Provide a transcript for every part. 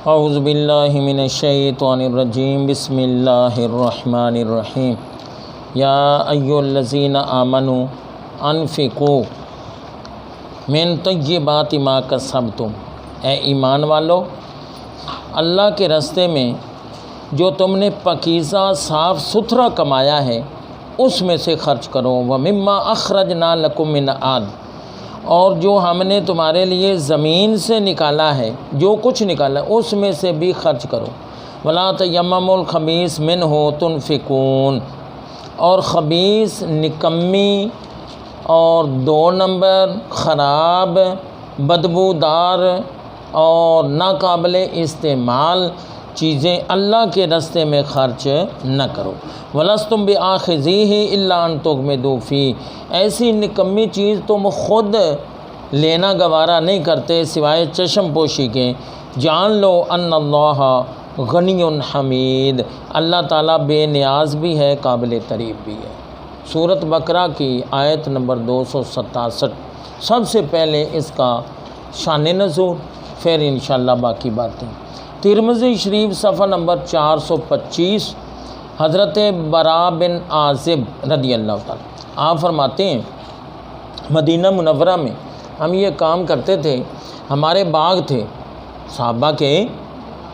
اعوذ باللہ من الشیطان الرجیم بسم اللہ الرحمن الرحیم یا ایھا الذین آمنوا انفقوا من طیبات ما کسبتم، اے ایمان والو اللہ کے راستے میں جو تم نے پاکیزہ صاف ستھرا کمایا ہے اس میں سے خرچ کرو، وَمِمَّا أَخْرَجْنَا لَكُم مِّنَ الْأَرْضِ، اور جو ہم نے تمہارے لیے زمین سے نکالا ہے، جو کچھ نکالا ہے اس میں سے بھی خرچ کرو، وَلَا تَيَمَّمُوا الْخَبِيثَ مِنْهُ تُنْفِقُونَ، اور خبیث، نکمی اور 2 نمبر، خراب، بدبودار اور ناقابل استعمال چیزیں اللہ کے راستے میں خرچ نہ کرو، وَلَسْتُمْ بِآخِذِيهِ إِلَّا أَن تُغْمِضُوا فِيهِ، ایسی نکمی چیز تم خود لینا گوارا نہیں کرتے سوائے چشم پوشی کے، جان لو ان اللہ غنی حمید، اللہ تعالیٰ بے نیاز بھی ہے، قابل تعریف بھی ہے۔ سورۃ بقرہ کی آیت نمبر 267، سب سے پہلے اس کا شان نزول، پھر انشاءاللہ باقی باتیں۔ ترمذی شریف صفحہ نمبر 425، حضرت براء بن عازب رضی اللہ تعالیٰ آپ فرماتے ہیں مدینہ منورہ میں ہم یہ کام کرتے تھے، ہمارے باغ تھے، صحابہ کے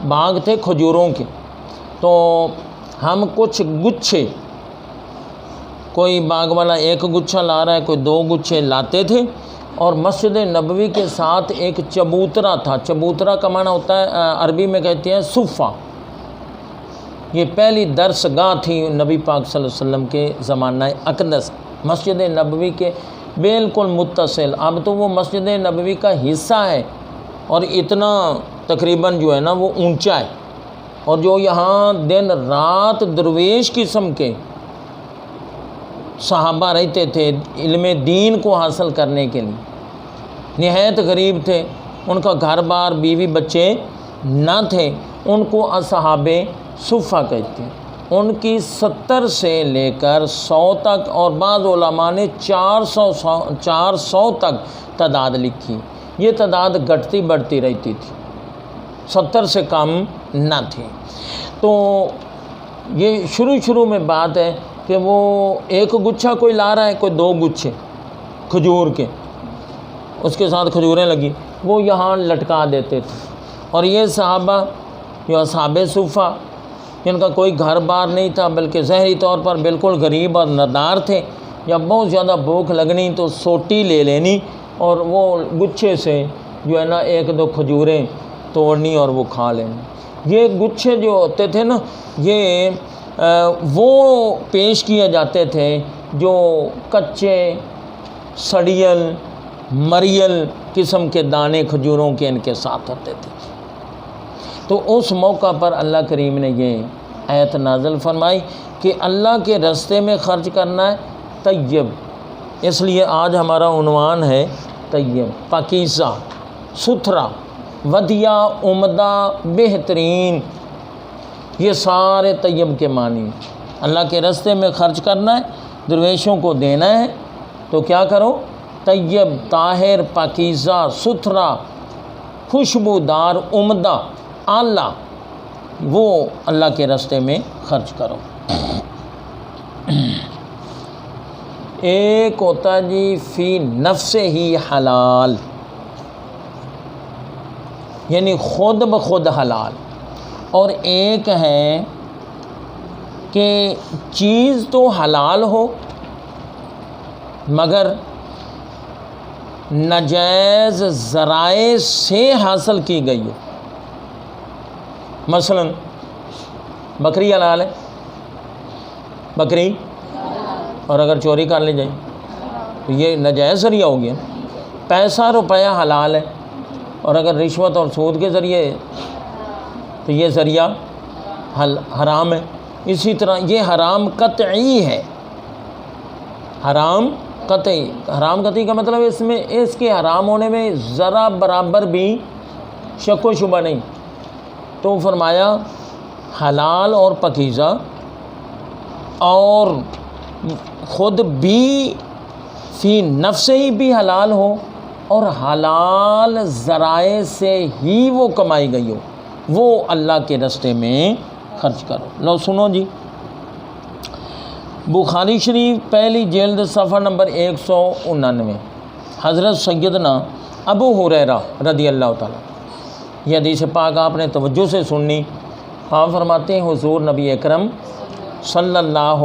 باغ تھے کھجوروں کے، تو ہم کچھ گچھے، کوئی باغ والا 1 گچھا لا رہا ہے، کوئی 2 گچھے لاتے تھے، اور مسجد نبوی کے ساتھ ایک چبوترا تھا۔ چبوترا کا معنی ہوتا ہے عربی میں کہتے ہیں صفہ، یہ پہلی درس گاہ تھی نبی پاک صلی اللہ علیہ وسلم کے زمانہ اقدس، مسجد نبوی کے بالکل متصل۔ اب تو وہ مسجد نبوی کا حصہ ہے اور اتنا تقریباً جو ہے نا وہ اونچا ہے، اور جو یہاں دن رات درویش قسم کے صحابہ رہتے تھے علم دین کو حاصل کرنے کے لیے، نہایت غریب تھے، ان کا گھر بار بیوی بچے نہ تھے، ان کو اصحاب صفہ کہتے ہیں۔ ان کی 70 سے لے کر 100 تک، اور بعض علماء نے 400 تک تعداد لکھی، یہ تعداد گھٹتی بڑھتی رہتی تھی، 70 سے کم نہ تھی۔ تو یہ شروع میں بات ہے کہ وہ 1 گچھا کوئی لا رہا ہے، کوئی 2 گچھے کھجور کے، اس کے ساتھ کھجوریں لگی، وہ یہاں لٹکا دیتے تھے، اور یہ صحابہ جو اصحاب صفہ جن کا کوئی گھر بار نہیں تھا، بلکہ ظاہری طور پر بالکل غریب اور ندار تھے، جب بہت زیادہ بھوک لگنی تو سوٹی لے لینی اور وہ گچھے سے جو ہے نا 1-2 کھجوریں توڑنی اور وہ کھا لینی۔ یہ گچھے جو ہوتے تھے نا، یہ وہ پیش کیے جاتے تھے جو کچے، سڑیل، مریل قسم کے دانے کھجوروں کے ان کے ساتھ ہوتے تھے۔ تو اس موقع پر اللہ کریم نے یہ آیت نازل فرمائی کہ اللہ کے راستے میں خرچ کرنا ہے طیب، اس لیے آج ہمارا عنوان ہے طیب، پاکیزہ، ستھرا، ودیع، عمدہ، بہترین، یہ سارے طیب کے معنی۔ اللہ کے راستے میں خرچ کرنا ہے، درویشوں کو دینا ہے، تو کیا کرو؟ طیب، طاہر، پاکیزہ، ستھرا، خوشبودار، عمدہ، اعلیٰ، وہ اللہ کے راستے میں خرچ کرو۔ ایک ہوتا ہے جی فی نفس ہی حلال، یعنی خود بخود حلال، اور ایک ہے کہ چیز تو حلال ہو مگر ناجائز ذرائع سے حاصل کی گئی ہو۔ مثلا بکری حلال ہے، بکری، اور اگر چوری کر لی جائے تو یہ ناجائز ذریعہ ہو گیا۔ پیسہ روپیہ حلال ہے، اور اگر رشوت اور سود کے ذریعے تو یہ ذریعہ حرام ہے۔ اسی طرح یہ حرام قطعی ہے، حرام قطعی۔ حرام قطعی کا مطلب اس کے حرام ہونے میں ذرا برابر بھی شک و شبہ نہیں۔ تو فرمایا حلال اور پاکیزہ، اور خود بھی فی نفس ہی بھی حلال ہو، اور حلال ذرائع سے ہی وہ کمائی گئی ہو، وہ اللہ کے راستے میں خرچ کرو۔ لو سنو جی، بخاری شریف پہلی جلد صفحہ نمبر 199، حضرت سیدنا ابو ہریرہ رضی اللہ تعالیٰ، یہ حدیث پاک آپ نے توجہ سے سننی۔ ہاں فرماتے ہیں حضور نبی اکرم صلی اللہ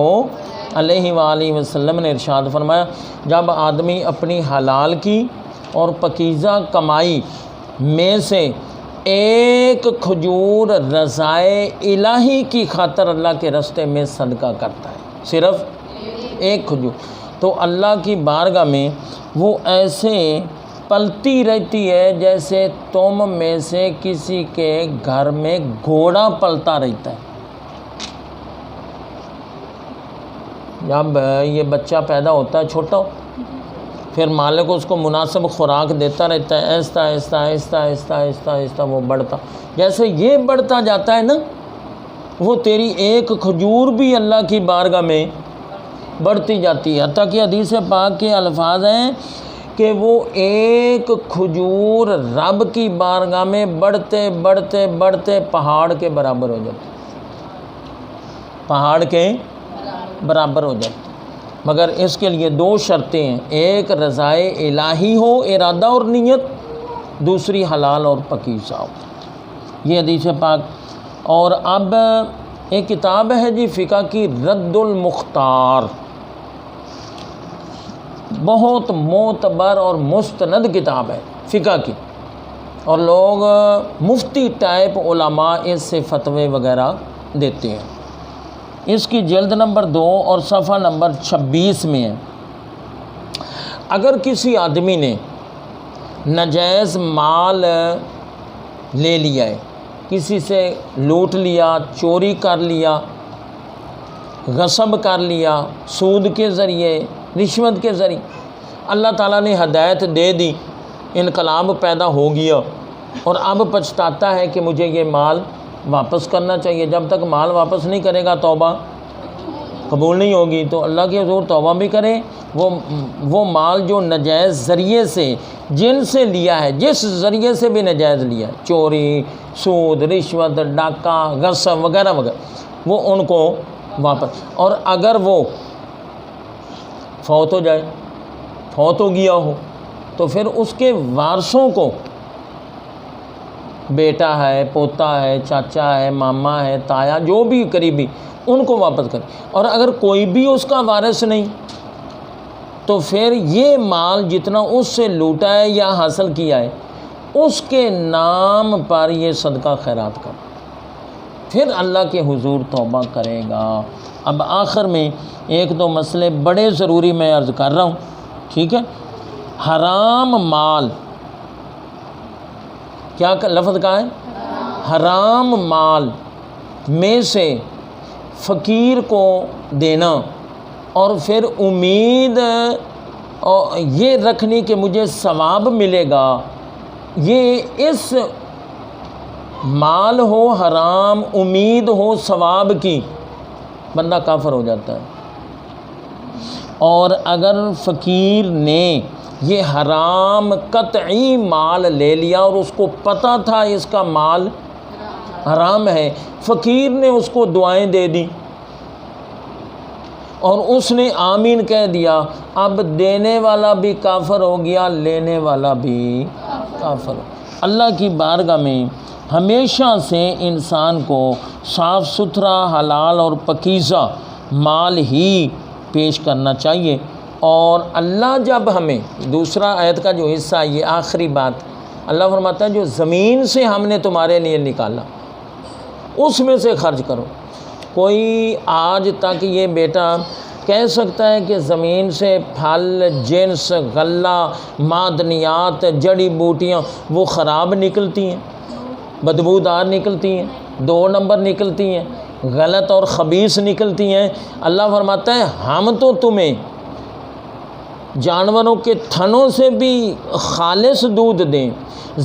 علیہ وآلہ وسلم نے ارشاد فرمایا، جب آدمی اپنی حلال کی اور پاکیزہ کمائی میں سے ایک کھجور رضائے الہی کی خاطر اللہ کے راستے میں صدقہ کرتا ہے، صرف ایک کھجور، تو اللہ کی بارگاہ میں وہ ایسے پلتی رہتی ہے جیسے تم میں سے کسی کے گھر میں گھوڑا پلتا رہتا ہے۔ جب یہ بچہ پیدا ہوتا ہے چھوٹا، پھر مالک اس کو مناسب خوراک دیتا رہتا ہے، آہستہ آہستہ آہستہ آہستہ آہستہ آہستہ وہ بڑھتا، جیسے یہ بڑھتا جاتا ہے نا، وہ تیری ایک کھجور بھی اللہ کی بارگاہ میں بڑھتی جاتی ہے، حتیٰ کہ حدیث پاک کے الفاظ ہیں کہ وہ ایک کھجور رب کی بارگاہ میں بڑھتے بڑھتے بڑھتے پہاڑ کے برابر ہو جاتی، پہاڑ کے برابر ہو جاتی، مگر اس کے لیے دو شرطیں ہیں، ایک رضائے الہی ہو ارادہ اور نیت، دوسری حلال اور پاکیزہ ہو۔ یہ حدیث پاک۔ اور اب ایک کتاب ہے جی فقہ کی، رد المختار، بہت معتبر اور مستند کتاب ہے فقہ کی، اور لوگ مفتی ٹائپ علماء اس سے فتوے وغیرہ دیتے ہیں۔ اس کی جلد نمبر 2 اور صفحہ نمبر 26 میں ہے، اگر کسی آدمی نے ناجائز مال لے لیا ہے، کسی سے لوٹ لیا، چوری کر لیا، غصب کر لیا، سود کے ذریعے، رشوت کے ذریعے، اللہ تعالیٰ نے ہدایت دے دی، انقلاب پیدا ہو گیا، اور اب پچھتاتا ہے کہ مجھے یہ مال واپس کرنا چاہیے، جب تک مال واپس نہیں کرے گا توبہ قبول نہیں ہوگی، تو اللہ کے حضور توبہ بھی کرے، وہ مال جو ناجائز ذریعے سے جن سے لیا ہے، جس ذریعے سے بھی ناجائز لیا ہے، چوری، سود، رشوت، ڈاکہ، غصب وغیرہ وغیرہ، وہ ان کو واپس، اور اگر وہ فوت ہو جائے، فوت ہو گیا ہو، تو پھر اس کے وارثوں کو، بیٹا ہے، پوتا ہے، چاچا ہے، ماما ہے، تایا، جو بھی قریبی، ان کو واپس کرے، اور اگر کوئی بھی اس کا وارث نہیں تو پھر یہ مال جتنا اس سے لوٹا ہے یا حاصل کیا ہے اس کے نام پر یہ صدقہ خیرات کر، پھر اللہ کے حضور توبہ کرے گا۔ اب آخر میں ایک دو مسئلے بڑے ضروری میں عرض کر رہا ہوں، ٹھیک ہے۔ حرام مال، کیا لفظ کہا ہے؟ حرام مال میں سے فقیر کو دینا، اور پھر امید یہ رکھنی کہ مجھے ثواب ملے گا، یہ اس مال ہو حرام، امید ہو ثواب کی، بندہ کافر ہو جاتا ہے۔ اور اگر فقیر نے یہ حرام قطعی مال لے لیا اور اس کو پتہ تھا اس کا مال حرام ہے، فقیر نے اس کو دعائیں دے دی اور اس نے آمین کہہ دیا، اب دینے والا بھی کافر ہو گیا، لینے والا بھی کافر ہو۔ اللہ کی بارگاہ میں ہمیشہ سے انسان کو صاف ستھرا، حلال اور پاکیزہ مال ہی پیش کرنا چاہیے، اور اللہ جب ہمیں، دوسرا آیت کا جو حصہ، یہ آخری بات، اللہ فرماتا ہے جو زمین سے ہم نے تمہارے لیے نکالا اس میں سے خرچ کرو۔ کوئی آج تک یہ بیٹا کہہ سکتا ہے کہ زمین سے پھل، جنس، غلہ، معدنیات، جڑی بوٹیاں وہ خراب نکلتی ہیں، بدبودار نکلتی ہیں، 2 نمبر نکلتی ہیں، غلط اور خبیث نکلتی ہیں؟ اللہ فرماتا ہے ہم تو تمہیں جانوروں کے تھنوں سے بھی خالص دودھ دیں،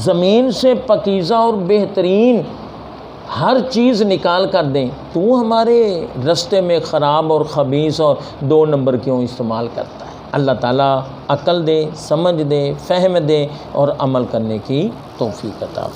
زمین سے پاکیزہ اور بہترین ہر چیز نکال کر دیں، تو ہمارے رستے میں خراب اور خبیث اور 2 نمبر کیوں استعمال کرتا ہے؟ اللہ تعالیٰ عقل دے، سمجھ دے، فہم دے اور عمل کرنے کی توفیق عطا فرمائے۔